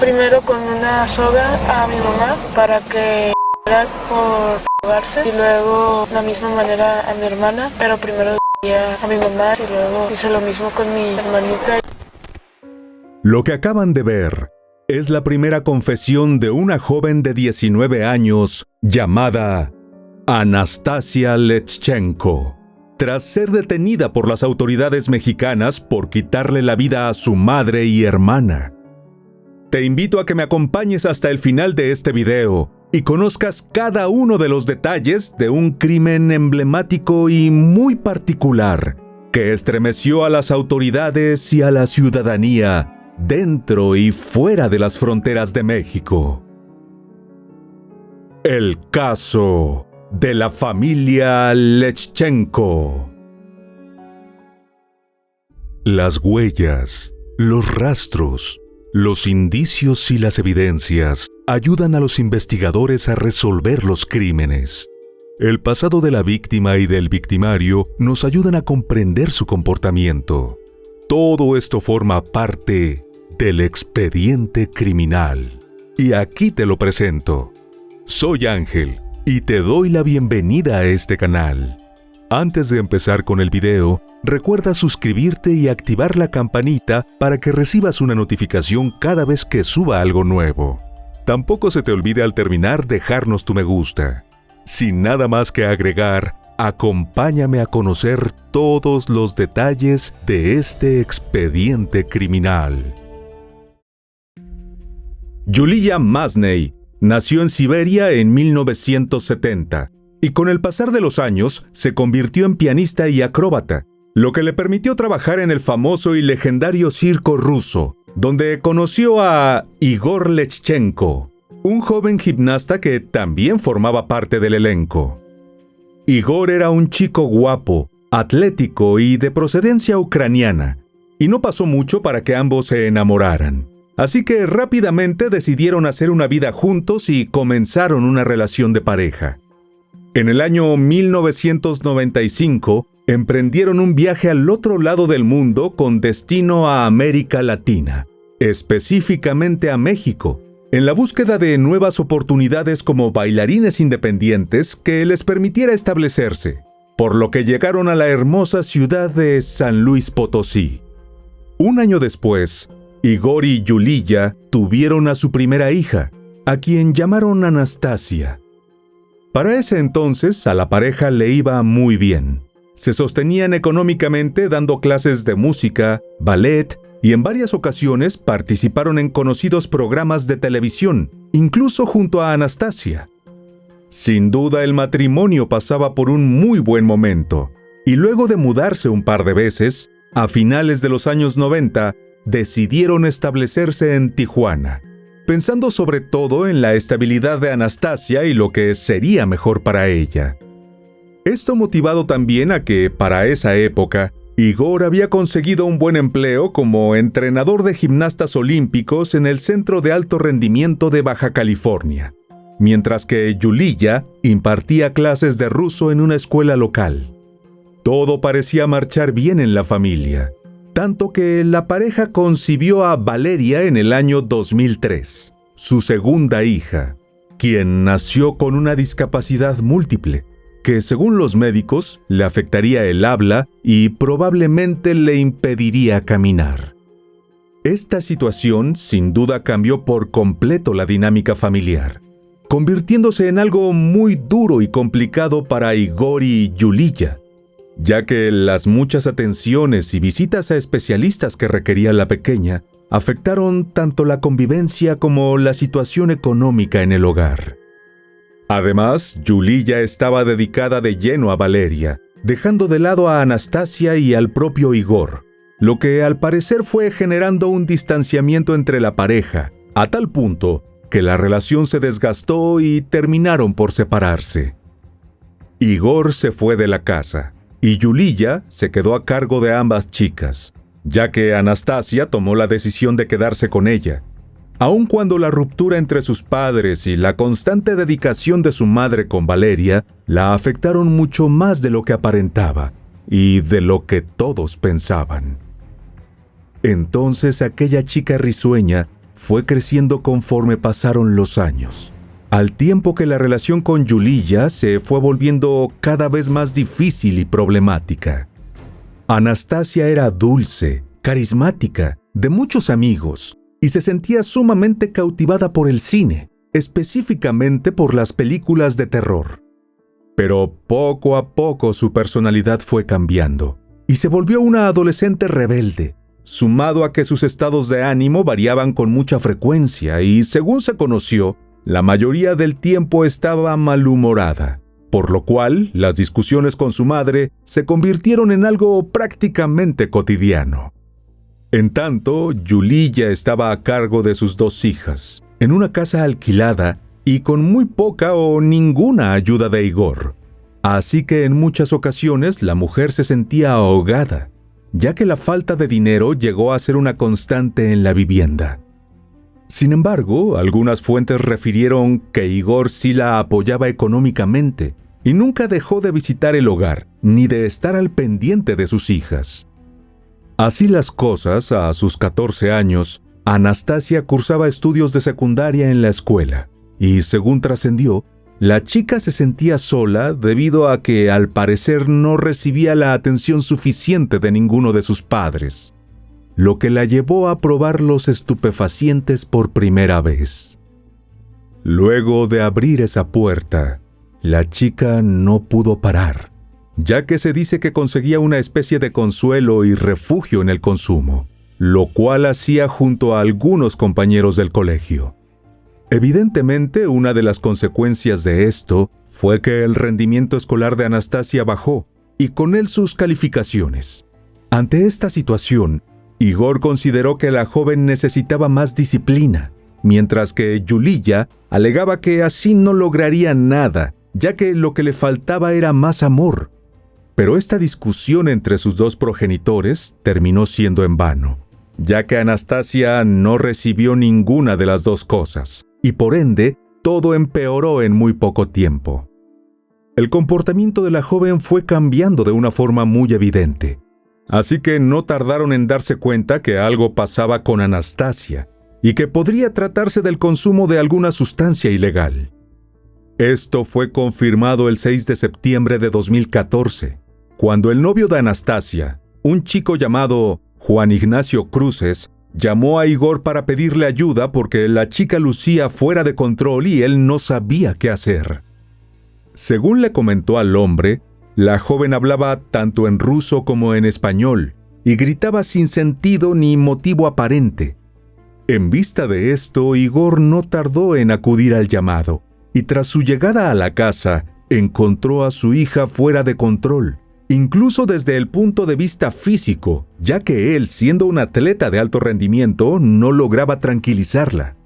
primero con una soga a mi mamá para que era por ahogarse y luego de la misma manera a mi hermana, pero primero a mi mamá y luego hice lo mismo con mi hermanita. Lo que acaban de ver es la primera confesión de una joven de 19 años llamada Anastasia Leschenko, tras ser detenida por las autoridades mexicanas por quitarle la vida a su madre y hermana. Te invito a que me acompañes hasta el final de este video y conozcas cada uno de los detalles de un crimen emblemático y muy particular que estremeció a las autoridades y a la ciudadanía dentro y fuera de las fronteras de México. El caso de la familia Leschenko. Las huellas, los rastros, los indicios y las evidencias ayudan a los investigadores a resolver los crímenes. El pasado de la víctima y del victimario nos ayudan a comprender su comportamiento. Todo esto forma parte del expediente criminal. Y aquí te lo presento. Soy Ángel y te doy la bienvenida a este canal. Antes de empezar con el video, recuerda suscribirte y activar la campanita para que recibas una notificación cada vez que suba algo nuevo. Tampoco se te olvide al terminar dejarnos tu me gusta. Sin nada más que agregar, acompáñame a conocer todos los detalles de este expediente criminal. Yulia Masney nació en Siberia en 1970 y con el pasar de los años se convirtió en pianista y acróbata, lo que le permitió trabajar en el famoso y legendario circo ruso, donde conoció a Igor Leschenko, un joven gimnasta que también formaba parte del elenco. Igor era un chico guapo, atlético y de procedencia ucraniana, y no pasó mucho para que ambos se enamoraran. Así que rápidamente decidieron hacer una vida juntos y comenzaron una relación de pareja. En el año 1995, emprendieron un viaje al otro lado del mundo con destino a América Latina, específicamente a México, en la búsqueda de nuevas oportunidades como bailarines independientes que les permitiera establecerse, por lo que llegaron a la hermosa ciudad de San Luis Potosí. Un año después, Igor y Yulia tuvieron a su primera hija, a quien llamaron Anastasia. Para ese entonces, a la pareja le iba muy bien. Se sostenían económicamente dando clases de música, ballet y en varias ocasiones participaron en conocidos programas de televisión, incluso junto a Anastasia. Sin duda el matrimonio pasaba por un muy buen momento, y luego de mudarse un par de veces, a finales de los años 90, decidieron establecerse en Tijuana, pensando sobre todo en la estabilidad de Anastasia y lo que sería mejor para ella. Esto motivado también a que, para esa época, Igor había conseguido un buen empleo como entrenador de gimnastas olímpicos en el Centro de Alto Rendimiento de Baja California, mientras que Yulia impartía clases de ruso en una escuela local. Todo parecía marchar bien en la familia, tanto que la pareja concibió a Valeria en el año 2003, su segunda hija, quien nació con una discapacidad múltiple, que según los médicos le afectaría el habla y probablemente le impediría caminar. Esta situación sin duda cambió por completo la dinámica familiar, convirtiéndose en algo muy duro y complicado para Igor y Yulia, ya que las muchas atenciones y visitas a especialistas que requería la pequeña afectaron tanto la convivencia como la situación económica en el hogar. Además, Yulia estaba dedicada de lleno a Valeria, dejando de lado a Anastasia y al propio Igor, lo que al parecer fue generando un distanciamiento entre la pareja, a tal punto que la relación se desgastó y terminaron por separarse. Igor se fue de la casa, y Yulia se quedó a cargo de ambas chicas, ya que Anastasia tomó la decisión de quedarse con ella, aun cuando la ruptura entre sus padres y la constante dedicación de su madre con Valeria la afectaron mucho más de lo que aparentaba y de lo que todos pensaban. Entonces aquella chica risueña fue creciendo conforme pasaron los años, al tiempo que la relación con Yuliya se fue volviendo cada vez más difícil y problemática. Anastasia era dulce, carismática, de muchos amigos, y se sentía sumamente cautivada por el cine, específicamente por las películas de terror. Pero poco a poco su personalidad fue cambiando, y se volvió una adolescente rebelde, sumado a que sus estados de ánimo variaban con mucha frecuencia y, según se conoció, la mayoría del tiempo estaba malhumorada, por lo cual las discusiones con su madre se convirtieron en algo prácticamente cotidiano. En tanto, Yuliya estaba a cargo de sus 2 hijas, en una casa alquilada y con muy poca o ninguna ayuda de Igor. Así que en muchas ocasiones la mujer se sentía ahogada, ya que la falta de dinero llegó a ser una constante en la vivienda. Sin embargo, algunas fuentes refirieron que Igor sí la apoyaba económicamente y nunca dejó de visitar el hogar ni de estar al pendiente de sus hijas. Así las cosas, a sus 14 años, Anastasia cursaba estudios de secundaria en la escuela y, según trascendió, la chica se sentía sola debido a que, al parecer, no recibía la atención suficiente de ninguno de sus padres, lo que la llevó a probar los estupefacientes por primera vez. Luego de abrir esa puerta, la chica no pudo parar, ya que se dice que conseguía una especie de consuelo y refugio en el consumo, lo cual hacía junto a algunos compañeros del colegio. Evidentemente, una de las consecuencias de esto fue que el rendimiento escolar de Anastasia bajó, y con él sus calificaciones. Ante esta situación, Igor consideró que la joven necesitaba más disciplina, mientras que Yuliya alegaba que así no lograría nada, ya que lo que le faltaba era más amor. Pero esta discusión entre sus 2 progenitores terminó siendo en vano, ya que Anastasia no recibió ninguna de las 2 cosas, y por ende, todo empeoró en muy poco tiempo. El comportamiento de la joven fue cambiando de una forma muy evidente, así que no tardaron en darse cuenta que algo pasaba con Anastasia y que podría tratarse del consumo de alguna sustancia ilegal. Esto fue confirmado el 6 de septiembre de 2014, cuando el novio de Anastasia, un chico llamado Juan Ignacio Cruces, llamó a Igor para pedirle ayuda porque la chica lucía fuera de control y él no sabía qué hacer. Según le comentó al hombre, la joven hablaba tanto en ruso como en español y gritaba sin sentido ni motivo aparente. En vista de esto, Igor no tardó en acudir al llamado, y tras su llegada a la casa, encontró a su hija fuera de control, incluso desde el punto de vista físico, ya que él, siendo un atleta de alto rendimiento, no lograba tranquilizarla.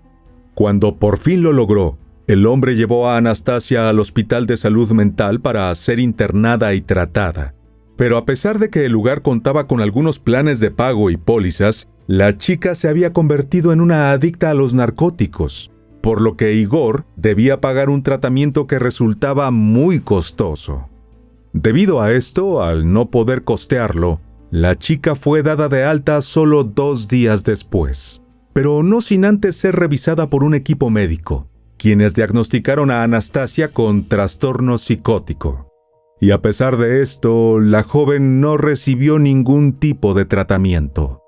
Cuando por fin lo logró, el hombre llevó a Anastasia al hospital de salud mental para ser internada y tratada. Pero a pesar de que el lugar contaba con algunos planes de pago y pólizas, la chica se había convertido en una adicta a los narcóticos, por lo que Igor debía pagar un tratamiento que resultaba muy costoso. Debido a esto, al no poder costearlo, la chica fue dada de alta solo 2 días después, pero no sin antes ser revisada por un equipo médico, quienes diagnosticaron a Anastasia con trastorno psicótico. Y a pesar de esto, la joven no recibió ningún tipo de tratamiento.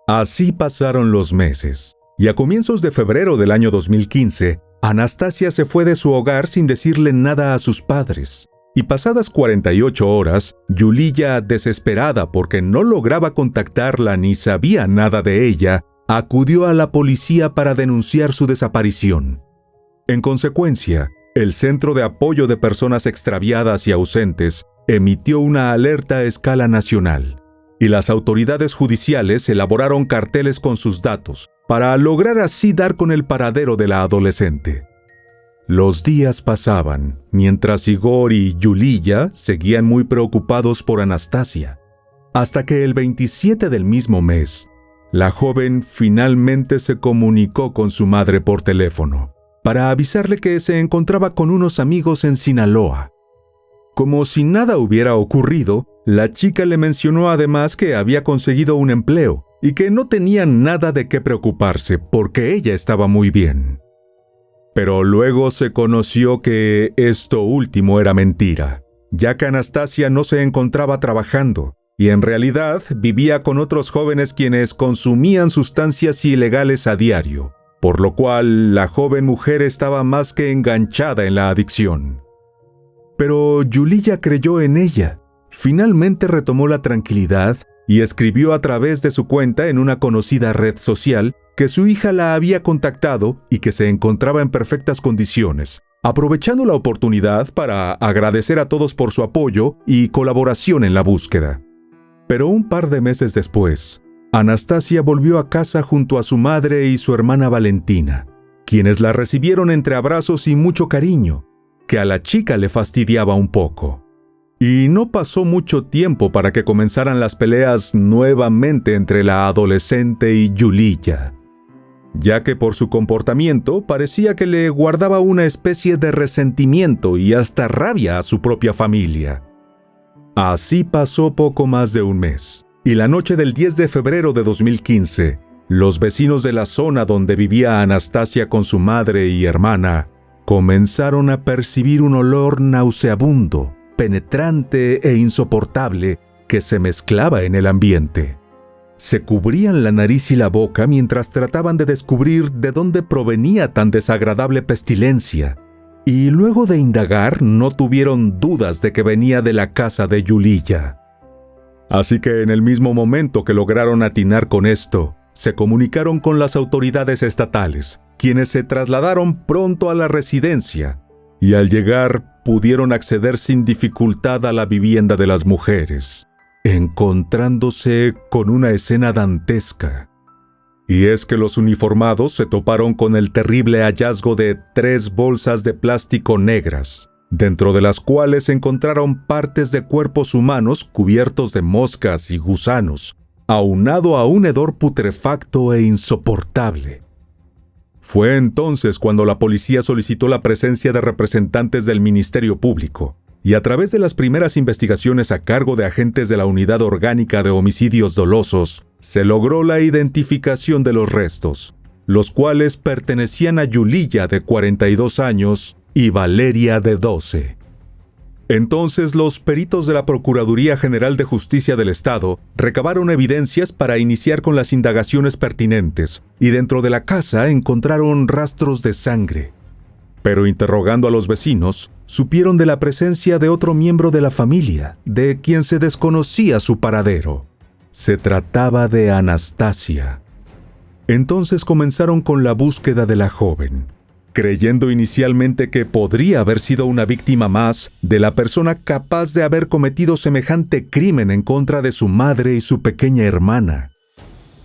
Así pasaron los meses, y a comienzos de febrero del año 2015, Anastasia se fue de su hogar sin decirle nada a sus padres. Y pasadas 48 horas, Yuliya, desesperada porque no lograba contactarla ni sabía nada de ella, acudió a la policía para denunciar su desaparición. En consecuencia, el Centro de Apoyo de Personas Extraviadas y Ausentes emitió una alerta a escala nacional, y las autoridades judiciales elaboraron carteles con sus datos para lograr así dar con el paradero de la adolescente. Los días pasaban, mientras Igor y Yuliya seguían muy preocupados por Anastasia, hasta que el 27 del mismo mes, la joven finalmente se comunicó con su madre por teléfono, para avisarle que se encontraba con unos amigos en Sinaloa. Como si nada hubiera ocurrido, la chica le mencionó además que había conseguido un empleo y que no tenían nada de qué preocuparse porque ella estaba muy bien. Pero luego se conoció que esto último era mentira, ya que Anastasia no se encontraba trabajando y en realidad vivía con otros jóvenes quienes consumían sustancias ilegales a diario, por lo cual la joven mujer estaba más que enganchada en la adicción. Pero Yuliya creyó en ella. Finalmente retomó la tranquilidad y escribió a través de su cuenta en una conocida red social que su hija la había contactado y que se encontraba en perfectas condiciones, aprovechando la oportunidad para agradecer a todos por su apoyo y colaboración en la búsqueda. Pero un par de meses después, Anastasia volvió a casa junto a su madre y su hermana Valentina, quienes la recibieron entre abrazos y mucho cariño, que a la chica le fastidiaba un poco. Y no pasó mucho tiempo para que comenzaran las peleas nuevamente entre la adolescente y Yuliya, ya que por su comportamiento parecía que le guardaba una especie de resentimiento y hasta rabia a su propia familia. Así pasó poco más de un mes, y la noche del 10 de febrero de 2015, los vecinos de la zona donde vivía Anastasia con su madre y hermana comenzaron a percibir un olor nauseabundo, penetrante e insoportable que se mezclaba en el ambiente. Se cubrían la nariz y la boca mientras trataban de descubrir de dónde provenía tan desagradable pestilencia, y luego de indagar no tuvieron dudas de que venía de la casa de Yuliya. Así que en el mismo momento que lograron atinar con esto, se comunicaron con las autoridades estatales, quienes se trasladaron pronto a la residencia, y al llegar pudieron acceder sin dificultad a la vivienda de las mujeres, encontrándose con una escena dantesca. Y es que los uniformados se toparon con el terrible hallazgo de 3 bolsas de plástico negras, dentro de las cuales encontraron partes de cuerpos humanos cubiertos de moscas y gusanos, aunado a un hedor putrefacto e insoportable. Fue entonces cuando la policía solicitó la presencia de representantes del Ministerio Público, y a través de las primeras investigaciones a cargo de agentes de la Unidad Orgánica de Homicidios Dolosos, se logró la identificación de los restos, los cuales pertenecían a Yuliya, de 42 años, y Valeria, de 12. Entonces los peritos de la Procuraduría General de Justicia del Estado recabaron evidencias para iniciar con las indagaciones pertinentes, y dentro de la casa encontraron rastros de sangre. Pero interrogando a los vecinos, supieron de la presencia de otro miembro de la familia, de quien se desconocía su paradero. Se trataba de Anastasia. Entonces comenzaron con la búsqueda de la joven, creyendo inicialmente que podría haber sido una víctima más de la persona capaz de haber cometido semejante crimen en contra de su madre y su pequeña hermana.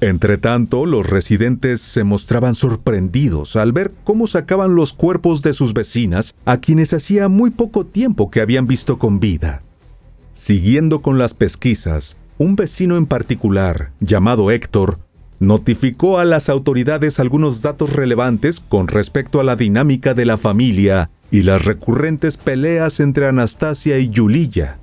Entretanto, los residentes se mostraban sorprendidos al ver cómo sacaban los cuerpos de sus vecinas, a quienes hacía muy poco tiempo que habían visto con vida. Siguiendo con las pesquisas, un vecino en particular, llamado Héctor, notificó a las autoridades algunos datos relevantes con respecto a la dinámica de la familia y las recurrentes peleas entre Anastasia y Yuliya.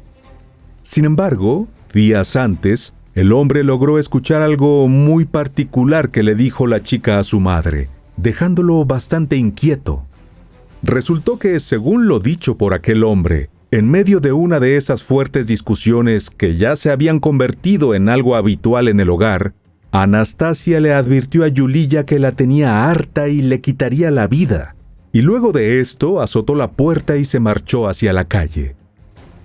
Sin embargo, días antes, el hombre logró escuchar algo muy particular que le dijo la chica a su madre, dejándolo bastante inquieto. Resultó que, según lo dicho por aquel hombre, en medio de una de esas fuertes discusiones que ya se habían convertido en algo habitual en el hogar, Anastasia le advirtió a Yuliya que la tenía harta y le quitaría la vida, y luego de esto azotó la puerta y se marchó hacia la calle.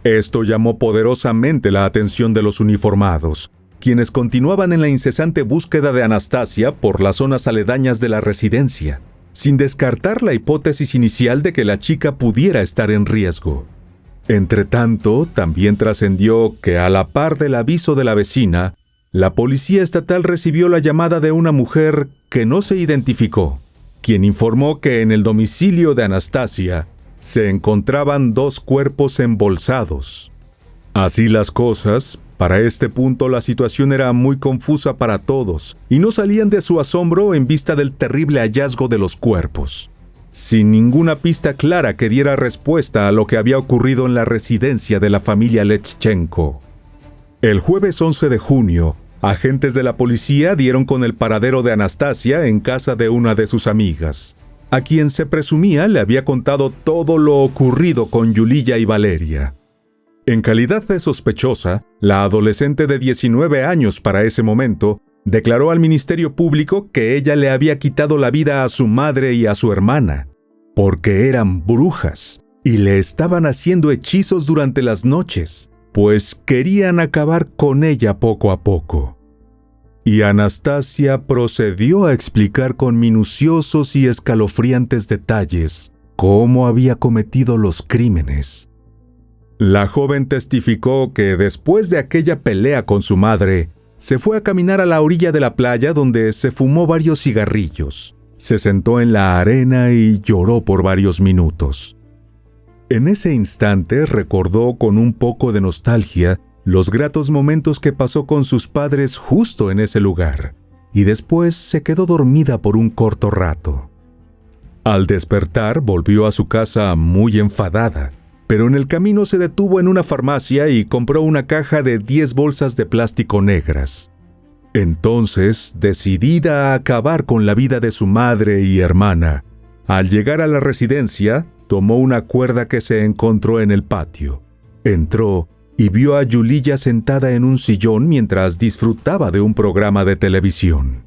Esto llamó poderosamente la atención de los uniformados, quienes continuaban en la incesante búsqueda de Anastasia por las zonas aledañas de la residencia, sin descartar la hipótesis inicial de que la chica pudiera estar en riesgo. Entretanto, también trascendió que a la par del aviso de la vecina, la policía estatal recibió la llamada de una mujer que no se identificó, quien informó que en el domicilio de Anastasia se encontraban 2 cuerpos embolsados. Así las cosas, para este punto la situación era muy confusa para todos, y no salían de su asombro en vista del terrible hallazgo de los cuerpos, sin ninguna pista clara que diera respuesta a lo que había ocurrido en la residencia de la familia Lechchenko. El jueves 11 de junio, Agentes de la policía dieron con el paradero de Anastasia en casa de una de sus amigas, a quien se presumía le había contado todo lo ocurrido con Yuliya y Valeria. En calidad de sospechosa, la adolescente de 19 años para ese momento declaró al Ministerio Público que ella le había quitado la vida a su madre y a su hermana, porque eran brujas y le estaban haciendo hechizos durante las noches, pues querían acabar con ella poco a poco. Y Anastasia procedió a explicar con minuciosos y escalofriantes detalles cómo había cometido los crímenes. La joven testificó que después de aquella pelea con su madre, se fue a caminar a la orilla de la playa donde se fumó varios cigarrillos, se sentó en la arena y lloró por varios minutos. En ese instante recordó con un poco de nostalgia los gratos momentos que pasó con sus padres justo en ese lugar, y después se quedó dormida por un corto rato. Al despertar volvió a su casa muy enfadada, pero en el camino se detuvo en una farmacia y compró una caja de 10 bolsas de plástico negras. Entonces, decidida a acabar con la vida de su madre y hermana, al llegar a la residencia, tomó una cuerda que se encontró en el patio, entró y vio a Yuliya sentada en un sillón mientras disfrutaba de un programa de televisión.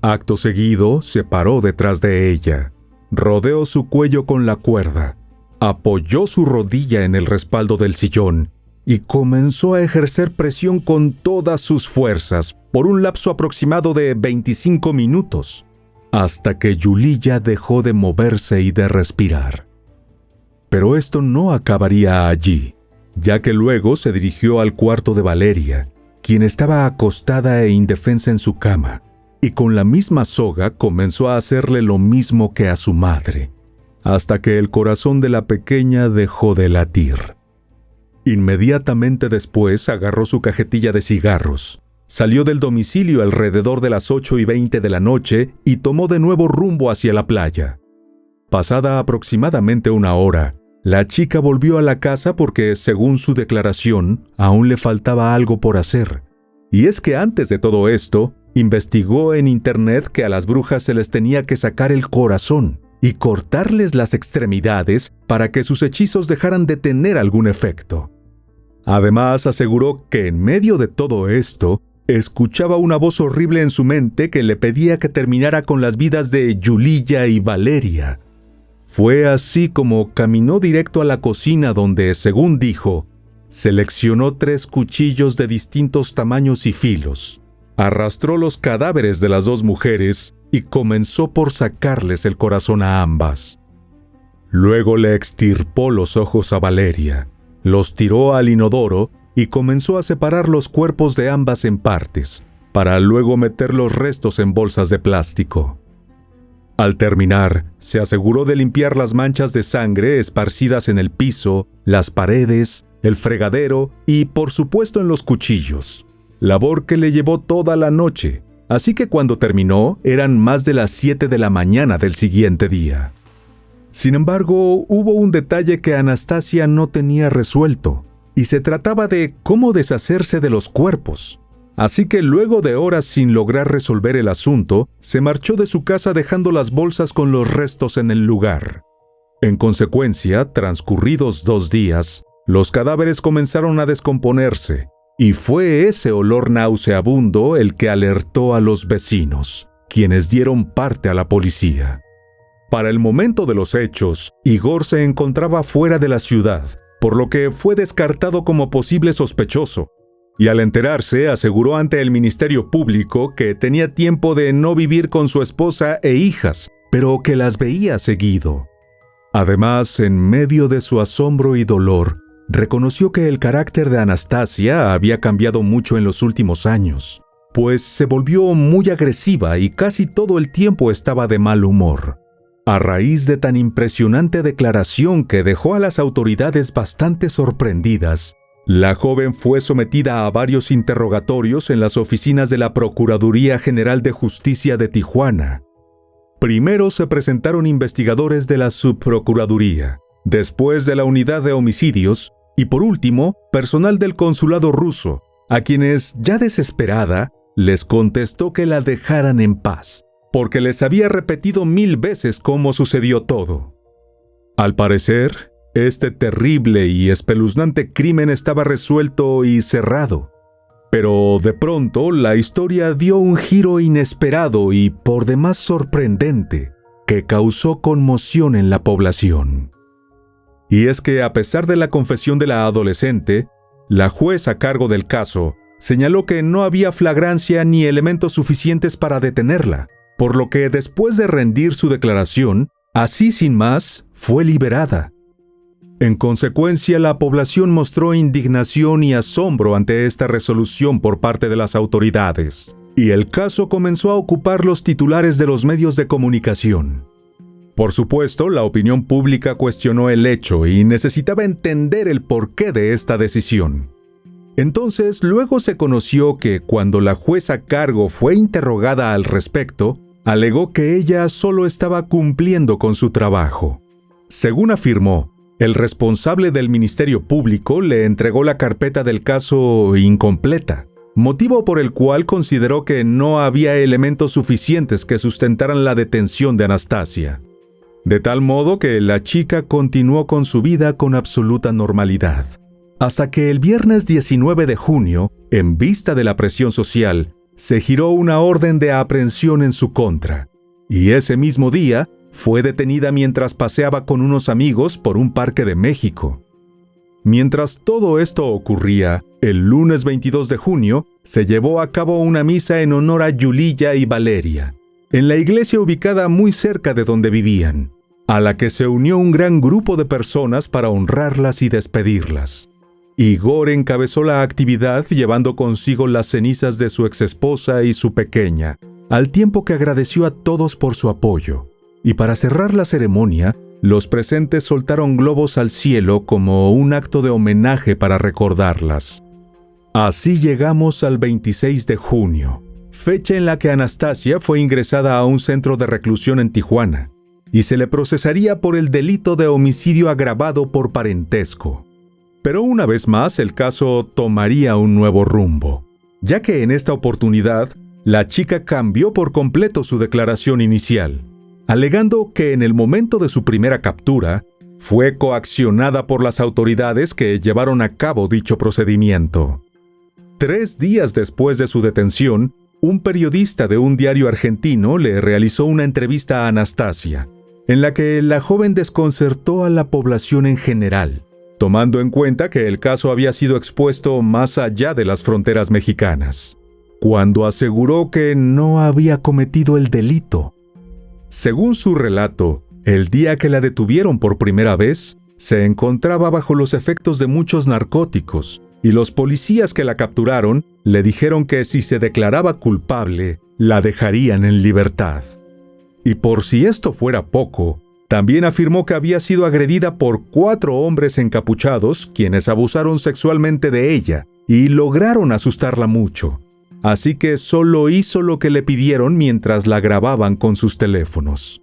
Acto seguido, se paró detrás de ella, rodeó su cuello con la cuerda, apoyó su rodilla en el respaldo del sillón y comenzó a ejercer presión con todas sus fuerzas por un lapso aproximado de 25 minutos, hasta que Yuliya dejó de moverse y de respirar. Pero esto no acabaría allí, ya que luego se dirigió al cuarto de Valeria, quien estaba acostada e indefensa en su cama, y con la misma soga comenzó a hacerle lo mismo que a su madre, hasta que el corazón de la pequeña dejó de latir. Inmediatamente después agarró su cajetilla de cigarros, salió del domicilio alrededor de las 8:20 de la noche y tomó de nuevo rumbo hacia la playa. Pasada aproximadamente una hora, la chica volvió a la casa porque, según su declaración, aún le faltaba algo por hacer. Y es que antes de todo esto, investigó en internet que a las brujas se les tenía que sacar el corazón y cortarles las extremidades para que sus hechizos dejaran de tener algún efecto. Además, aseguró que en medio de todo esto, escuchaba una voz horrible en su mente que le pedía que terminara con las vidas de Yuliya y Valeria. Fue así como caminó directo a la cocina donde, según dijo, seleccionó 3 cuchillos de distintos tamaños y filos, arrastró los cadáveres de las 2 mujeres y comenzó por sacarles el corazón a ambas. Luego le extirpó los ojos a Valeria, los tiró al inodoro y comenzó a separar los cuerpos de ambas en partes, para luego meter los restos en bolsas de plástico. Al terminar, se aseguró de limpiar las manchas de sangre esparcidas en el piso, las paredes, el fregadero y, por supuesto, en los cuchillos, labor que le llevó toda la noche, así que cuando terminó eran más de las 7 de la mañana del siguiente día. Sin embargo, hubo un detalle que Anastasia no tenía resuelto, y se trataba de cómo deshacerse de los cuerpos. Así que luego de horas sin lograr resolver el asunto, se marchó de su casa dejando las bolsas con los restos en el lugar. En consecuencia, transcurridos 2 días, los cadáveres comenzaron a descomponerse, y fue ese olor nauseabundo el que alertó a los vecinos, quienes dieron parte a la policía. Para el momento de los hechos, Igor se encontraba fuera de la ciudad, por lo que fue descartado como posible sospechoso. Y al enterarse, aseguró ante el Ministerio Público que tenía tiempo de no vivir con su esposa e hijas, pero que las veía seguido. Además, en medio de su asombro y dolor, reconoció que el carácter de Anastasia había cambiado mucho en los últimos años, pues se volvió muy agresiva y casi todo el tiempo estaba de mal humor. A raíz de tan impresionante declaración que dejó a las autoridades bastante sorprendidas, la joven fue sometida a varios interrogatorios en las oficinas de la Procuraduría General de Justicia de Tijuana. Primero se presentaron investigadores de la Subprocuraduría, después de la Unidad de Homicidios y por último, personal del Consulado ruso, a quienes, ya desesperada, les contestó que la dejaran en paz, porque les había repetido 1000 veces cómo sucedió todo. Al parecer, este terrible y espeluznante crimen estaba resuelto y cerrado. Pero de pronto la historia dio un giro inesperado y por demás sorprendente que causó conmoción en la población. Y es que a pesar de la confesión de la adolescente, la juez a cargo del caso señaló que no había flagrancia ni elementos suficientes para detenerla, por lo que después de rendir su declaración, así sin más, fue liberada. En consecuencia, la población mostró indignación y asombro ante esta resolución por parte de las autoridades, y el caso comenzó a ocupar los titulares de los medios de comunicación. Por supuesto, la opinión pública cuestionó el hecho y necesitaba entender el porqué de esta decisión. Entonces, luego se conoció que cuando la juez a cargo fue interrogada al respecto, alegó que ella solo estaba cumpliendo con su trabajo. Según afirmó, el responsable del Ministerio Público le entregó la carpeta del caso incompleta, motivo por el cual consideró que no había elementos suficientes que sustentaran la detención de Anastasia. De tal modo que la chica continuó con su vida con absoluta normalidad. Hasta que el viernes 19 de junio, en vista de la presión social, se giró una orden de aprehensión en su contra, y ese mismo día fue detenida mientras paseaba con unos amigos por un parque de México. Mientras todo esto ocurría, el lunes 22 de junio se llevó a cabo una misa en honor a Yuliya y Valeria, en la iglesia ubicada muy cerca de donde vivían, a la que se unió un gran grupo de personas para honrarlas y despedirlas. Igor encabezó la actividad llevando consigo las cenizas de su exesposa y su pequeña, al tiempo que agradeció a todos por su apoyo. Y para cerrar la ceremonia, los presentes soltaron globos al cielo como un acto de homenaje para recordarlas. Así llegamos al 26 de junio, fecha en la que Anastasia fue ingresada a un centro de reclusión en Tijuana, y se le procesaría por el delito de homicidio agravado por parentesco. Pero una vez más el caso tomaría un nuevo rumbo, ya que en esta oportunidad la chica cambió por completo su declaración inicial, alegando que en el momento de su primera captura fue coaccionada por las autoridades que llevaron a cabo dicho procedimiento. 3 días después de su detención, un periodista de un diario argentino le realizó una entrevista a Anastasia, en la que la joven desconcertó a la población en general, tomando en cuenta que el caso había sido expuesto más allá de las fronteras mexicanas, cuando aseguró que no había cometido el delito. Según su relato, el día que la detuvieron por primera vez, se encontraba bajo los efectos de muchos narcóticos, y los policías que la capturaron le dijeron que si se declaraba culpable, la dejarían en libertad. Y por si esto fuera poco, también afirmó que había sido agredida por 4 hombres encapuchados quienes abusaron sexualmente de ella y lograron asustarla mucho. Así que solo hizo lo que le pidieron mientras la grababan con sus teléfonos.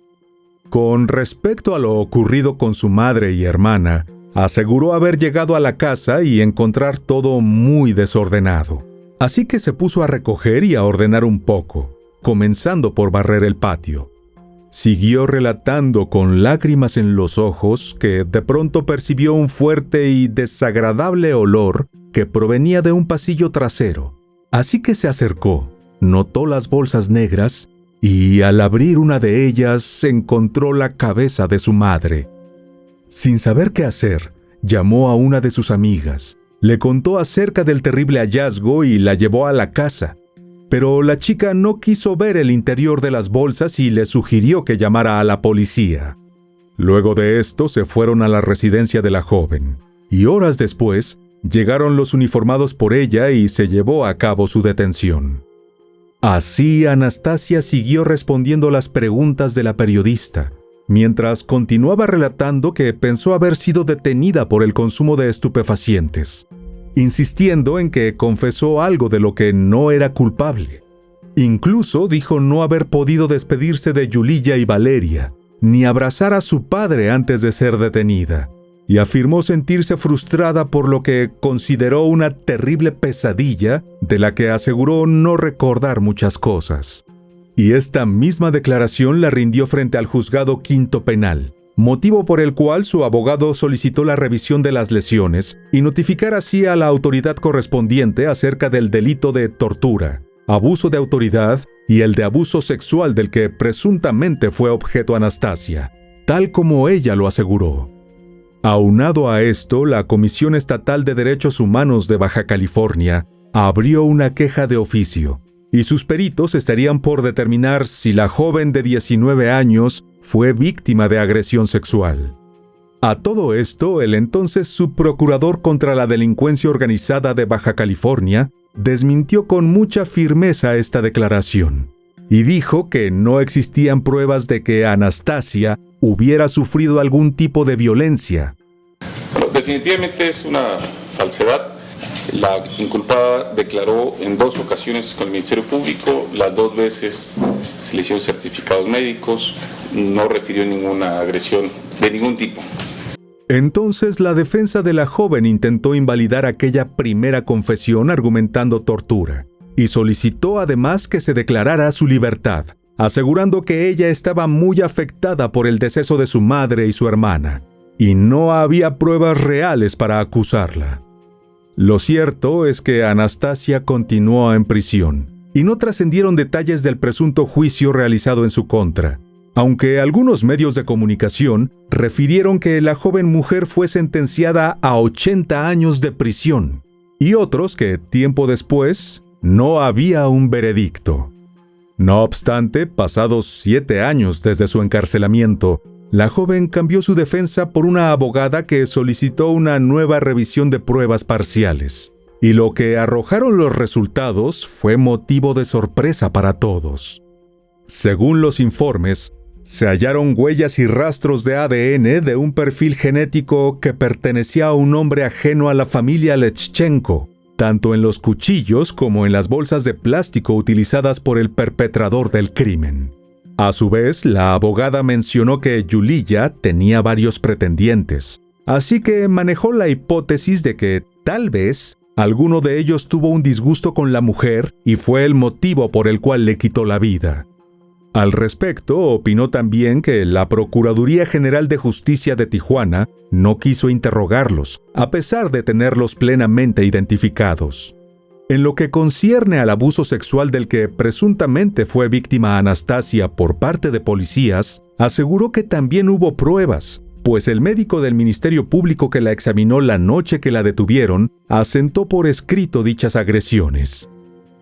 Con respecto a lo ocurrido con su madre y hermana, aseguró haber llegado a la casa y encontrar todo muy desordenado. Así que se puso a recoger y a ordenar un poco, comenzando por barrer el patio. Siguió relatando con lágrimas en los ojos que de pronto percibió un fuerte y desagradable olor que provenía de un pasillo trasero. Así que se acercó, notó las bolsas negras y al abrir una de ellas encontró la cabeza de su madre. Sin saber qué hacer, llamó a una de sus amigas, le contó acerca del terrible hallazgo y la llevó a la casa. Pero la chica no quiso ver el interior de las bolsas y le sugirió que llamara a la policía. Luego de esto se fueron a la residencia de la joven, y horas después llegaron los uniformados por ella y se llevó a cabo su detención. Así Anastasia siguió respondiendo las preguntas de la periodista, mientras continuaba relatando que pensó haber sido detenida por el consumo de estupefacientes, insistiendo en que confesó algo de lo que no era culpable. Incluso dijo no haber podido despedirse de Yuliya y Valeria, ni abrazar a su padre antes de ser detenida, y afirmó sentirse frustrada por lo que consideró una terrible pesadilla de la que aseguró no recordar muchas cosas. Y esta misma declaración la rindió frente al juzgado quinto penal, motivo por el cual su abogado solicitó la revisión de las lesiones y notificar así a la autoridad correspondiente acerca del delito de tortura, abuso de autoridad y el de abuso sexual del que presuntamente fue objeto Anastasia, tal como ella lo aseguró. Aunado a esto, la Comisión Estatal de Derechos Humanos de Baja California abrió una queja de oficio, y sus peritos estarían por determinar si la joven de 19 años fue víctima de agresión sexual. A todo esto, el entonces subprocurador contra la delincuencia organizada de Baja California desmintió con mucha firmeza esta declaración, y dijo que no existían pruebas de que Anastasia hubiera sufrido algún tipo de violencia. Bueno, definitivamente es una falsedad. La inculpada declaró en 2 ocasiones con el Ministerio Público, las 2 veces se le hicieron certificados médicos, no refirió ninguna agresión de ningún tipo. Entonces la defensa de la joven intentó invalidar aquella primera confesión argumentando tortura, y solicitó además que se declarara su libertad, asegurando que ella estaba muy afectada por el deceso de su madre y su hermana, y no había pruebas reales para acusarla. Lo cierto es que Anastasia continuó en prisión, y no trascendieron detalles del presunto juicio realizado en su contra, aunque algunos medios de comunicación refirieron que la joven mujer fue sentenciada a 80 años de prisión, y otros que, tiempo después, no había un veredicto. No obstante, pasados 7 años desde su encarcelamiento, la joven cambió su defensa por una abogada que solicitó una nueva revisión de pruebas parciales, y lo que arrojaron los resultados fue motivo de sorpresa para todos. Según los informes, se hallaron huellas y rastros de ADN de un perfil genético que pertenecía a un hombre ajeno a la familia Lechchenko, tanto en los cuchillos como en las bolsas de plástico utilizadas por el perpetrador del crimen. A su vez, la abogada mencionó que Yuliya tenía varios pretendientes, así que manejó la hipótesis de que, tal vez, alguno de ellos tuvo un disgusto con la mujer y fue el motivo por el cual le quitó la vida. Al respecto, opinó también que la Procuraduría General de Justicia de Tijuana no quiso interrogarlos, a pesar de tenerlos plenamente identificados. En lo que concierne al abuso sexual del que presuntamente fue víctima Anastasia por parte de policías, aseguró que también hubo pruebas, pues el médico del Ministerio Público que la examinó la noche que la detuvieron asentó por escrito dichas agresiones.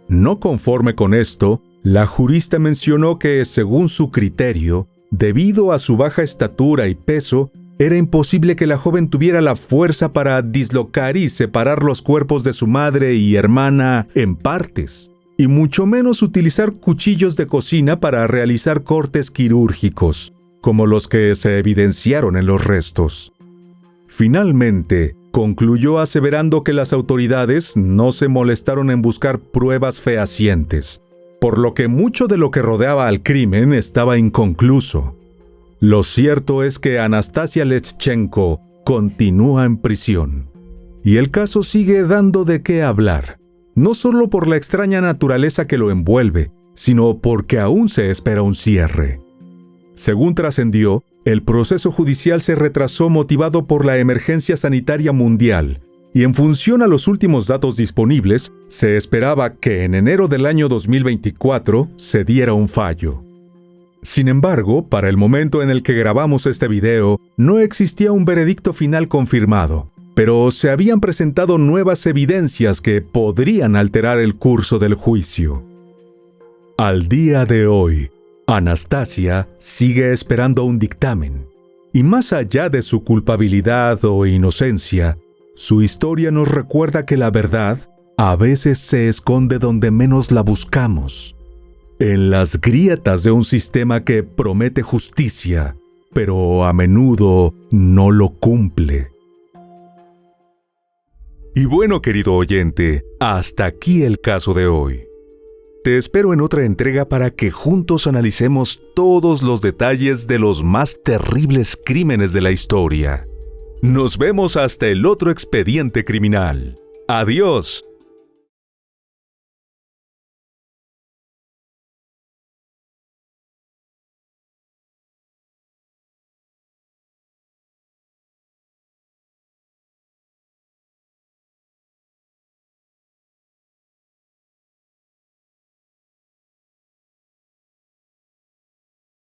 No conforme con esto, la jurista mencionó que, según su criterio, debido a su baja estatura y peso, era imposible que la joven tuviera la fuerza para dislocar y separar los cuerpos de su madre y hermana en partes, y mucho menos utilizar cuchillos de cocina para realizar cortes quirúrgicos, como los que se evidenciaron en los restos. Finalmente, concluyó aseverando que las autoridades no se molestaron en buscar pruebas fehacientes, por lo que mucho de lo que rodeaba al crimen estaba inconcluso. Lo cierto es que Anastasia Lechchenko continúa en prisión, y el caso sigue dando de qué hablar, no solo por la extraña naturaleza que lo envuelve, sino porque aún se espera un cierre. Según trascendió, el proceso judicial se retrasó motivado por la emergencia sanitaria mundial, y en función a los últimos datos disponibles, se esperaba que en enero del año 2024 se diera un fallo. Sin embargo, para el momento en el que grabamos este video, no existía un veredicto final confirmado, pero se habían presentado nuevas evidencias que podrían alterar el curso del juicio. Al día de hoy, Anastasia sigue esperando un dictamen, y más allá de su culpabilidad o inocencia, su historia nos recuerda que la verdad a veces se esconde donde menos la buscamos, en las grietas de un sistema que promete justicia, pero a menudo no lo cumple. Y bueno, querido oyente, hasta aquí el caso de hoy. Te espero en otra entrega para que juntos analicemos todos los detalles de los más terribles crímenes de la historia. Nos vemos hasta el otro expediente criminal. Adiós.